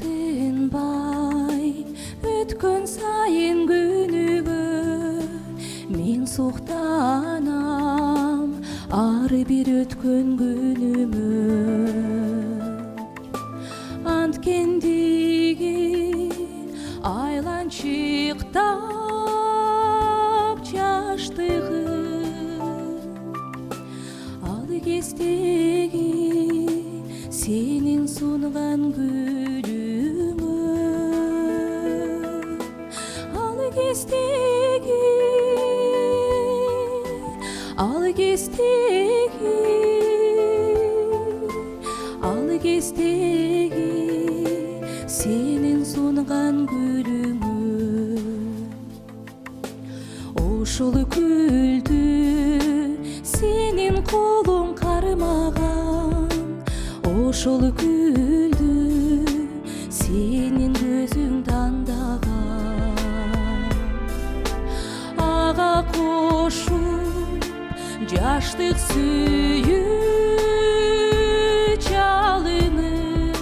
тынбай өткөн сайын күнүгө мен суктанам ары бир өткөн күнүмө анткендиги айланчыктап жаштыгым ал кездеги сенин сунган гүлүңө ал кездеги сенин сунган гүлүңө ошол гүлдү сенин колуң кармаган ошол гүлдү сенин көзүң тандаган ага кошуп жаштык сүйүү чалынып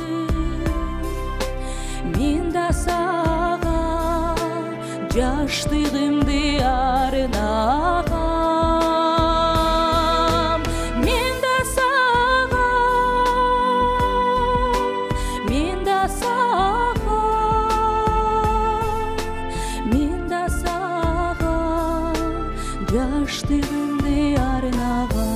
мен да сага жаштыгымды арнагам мен да сага жаштыгымды арнагам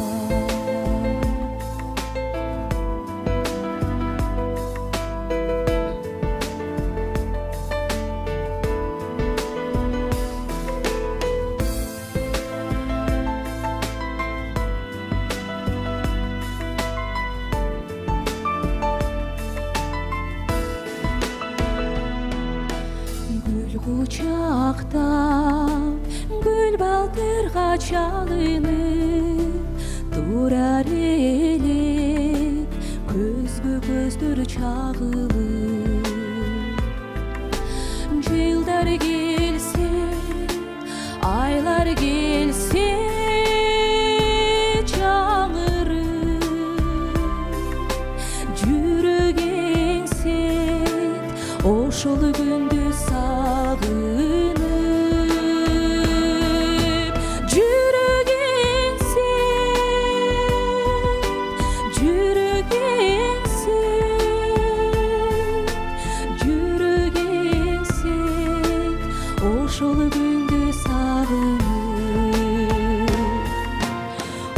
гүл кучактап гүл балтырга чалынып турар элек көзгө көздөр чагылып жылдар келсе айлар келсе чаңырып жүрөк эңсет ошол күндү сагынып ошол күндү сагынып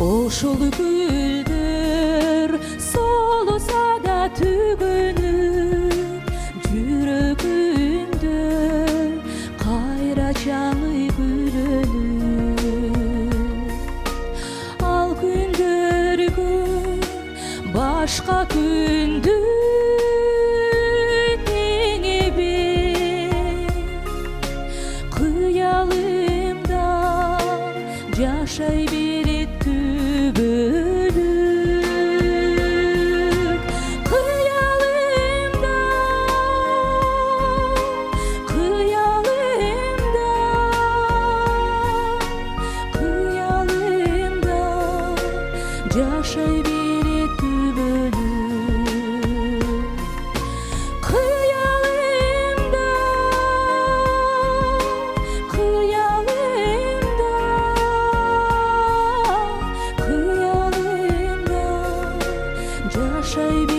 ошол гүлдөр солуса да түгөнүп жүрөгүмдө кайра жаңы гүлөнүп ал күндөргө башка күндү кыялымда жашай берет түбөлүк кыялымда жашай берет түбөлүк жашай